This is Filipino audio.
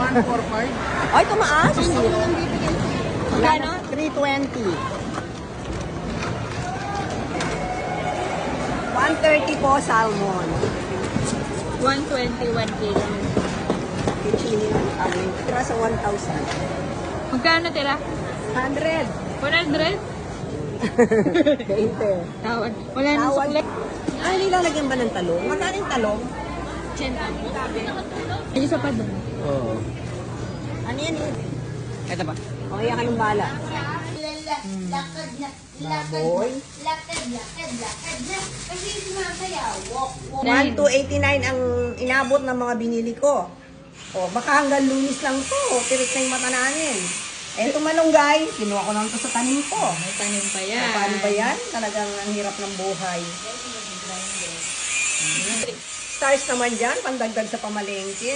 Ay, tumaas. Magkano? 320. 130 po salmon. 121 kilo. Chili ng kami. Tira sa 1,000. Magkano tira? 100. 100? 20. Tawad. Wala nang Tawad. sukli. Ah, nilalagyan ba ng talong? Magkano yung talong? 10. Ay, isa pa doon. Oo. Ano yan eh? Ito ba? O, iyan ka ng bala. Lakad na. Baboy. Lakad na. Kasi sumasayaw. Walk. 1,289 ang inabot ng mga binili ko. O, baka hanggang Lunes lang to. Tirik na yung mata namin. Eto malunggay, kinuha ko lang to sa tanim ko. May tanim pa yan. Paano ba yan? Talagang ang hirap ng buhay. Stars naman dyan, pandagdag sa pamalengke.